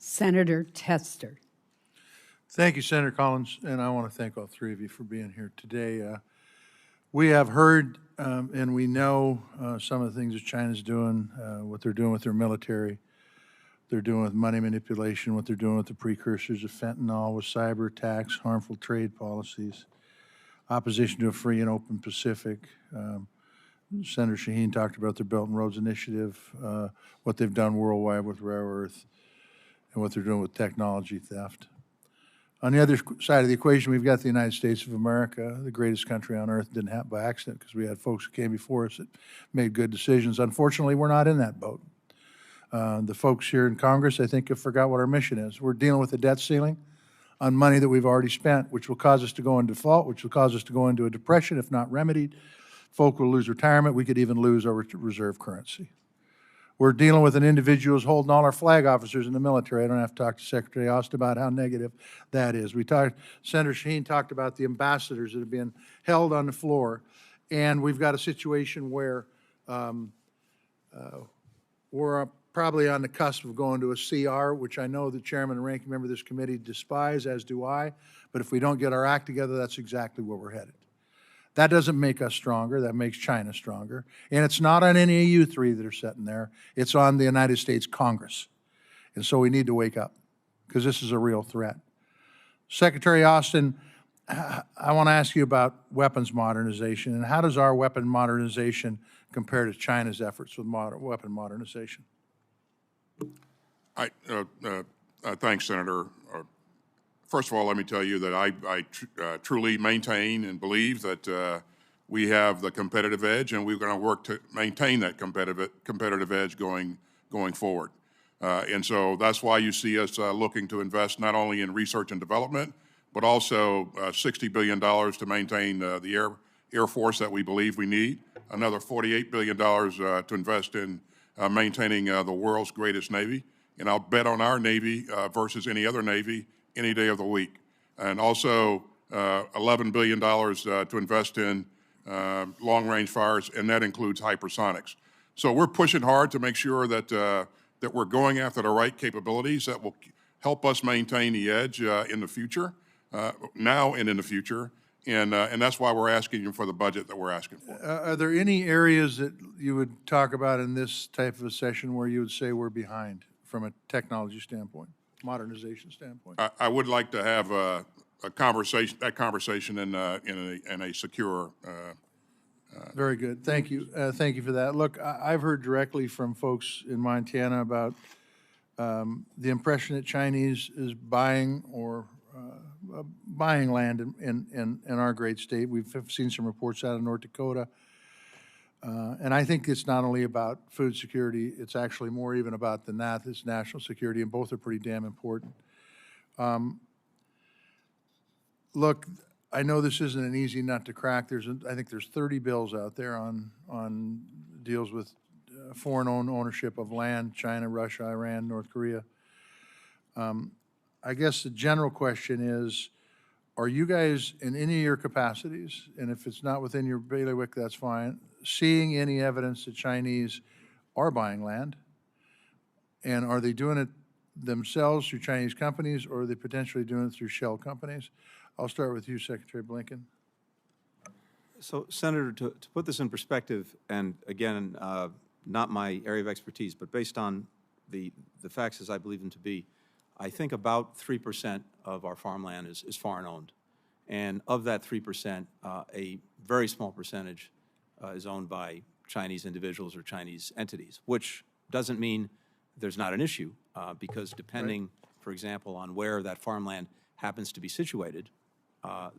Senator Tester. Thank you, Senator Collins, and I want to thank all three of you for being here today. We have heard and we know some of the things that China's doing, what they're doing with their military, they're doing with money manipulation, what they're doing with the precursors of fentanyl, with cyber attacks, harmful trade policies, opposition to a free and open Pacific. Senator Shaheen talked about their Belt and Roads Initiative, what they've done worldwide with rare earth, and what they're doing with technology theft. On the other side of the equation, we've got the United States of America, the greatest country on earth. Didn't happen by accident because we had folks who came before us that made good decisions. Unfortunately, we're not in that boat. The folks here in Congress, I think, have forgot what our mission is. We're dealing with a debt ceiling on money that we've already spent, which will cause us to go into default, which will cause us to go into a depression if not remedied. Folk will lose retirement. We could even lose our reserve currency. We're dealing with an individual who's holding all our flag officers in the military. I don't have to talk to Secretary Austin about how negative that is. Senator Shaheen talked about the ambassadors that are being held on the floor, and we've got a situation where we're probably on the cusp of going to a CR, which I know the chairman and ranking member of this committee despise, as do I, but if we don't get our act together, that's exactly where we're headed. That doesn't make us stronger. That makes China stronger. And it's not on any of you three that are sitting there. It's on the United States Congress. And so we need to wake up because this is a real threat. Secretary Austin, I want to ask you about weapons modernization, and how does our weapon modernization compare to China's efforts with weapon modernization? Thanks, Senator. First of all, let me tell you that I truly maintain and believe that we have the competitive edge, and we're going to work to maintain that competitive edge going forward. And so that's why you see us looking to invest not only in research and development, but also $60 billion to maintain the Air Force that we believe we need, another $48 billion to invest in maintaining the world's greatest Navy. And I'll bet on our Navy versus any other Navy any day of the week. And also $11 billion to invest in long-range fires, and that includes hypersonics. So we're pushing hard to make sure that, that we're going after the right capabilities that will help us maintain the edge in the future, now and in the future. And that's why we're asking you for the budget that we're asking for. Are there any areas that you would talk about in this type of a session where you would say we're behind from a technology standpoint, modernization standpoint? I would like to have a conversation in a secure. Very good. Thank you. Thank you for that. Look, I've heard directly from folks in Montana about the impression that Chinese is buying or buying land in our great state. We've seen some reports out of North Dakota. And I think it's not only about food security, it's actually more even about than that. It's national security, and both are pretty damn important. Look, I know this isn't an easy nut to crack. I think there's 30 bills out there on deals with foreign ownership of land, China, Russia, Iran, North Korea. I guess the general question is, are you guys in any of your capacities, and if it's not within your bailiwick, that's fine, seeing any evidence that Chinese are buying land? And are they doing it themselves through Chinese companies, or are they potentially doing it through shell companies? I'll start with you, Secretary Blinken. So, Senator, to put this in perspective, and again, not my area of expertise, but based on the facts as I believe them to be, I think about 3% of our farmland is foreign-owned. And of that 3%, a very small percentage is owned by Chinese individuals or Chinese entities, which doesn't mean there's not an issue, because depending, right, for example, on where that farmland happens to be situated,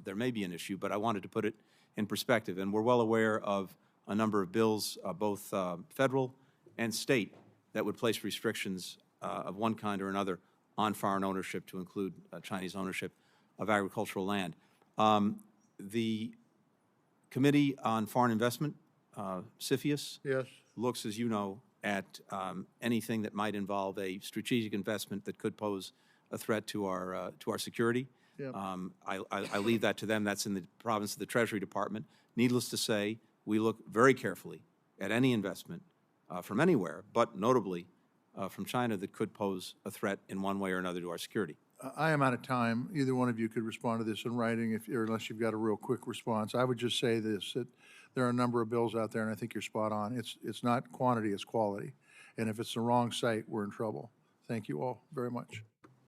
there may be an issue, but I wanted to put it in perspective. And we're well aware of a number of bills, both federal and state, that would place restrictions of one kind or another on foreign ownership, to include Chinese ownership of agricultural land. The Committee on Foreign Investment, CFIUS, yes, looks, as you know, at anything that might involve a strategic investment that could pose a threat to our security. Yep. I leave that to them. That's in the province of the Treasury Department. Needless to say, we look very carefully at any investment from anywhere, but notably from China that could pose a threat in one way or another to our security. I am out of time. Either one of you could respond to this in writing, or unless you've got a real quick response. I would just say this, that there are a number of bills out there, and I think you're spot on. It's not quantity, it's quality. And if it's the wrong site, we're in trouble. Thank you all very much.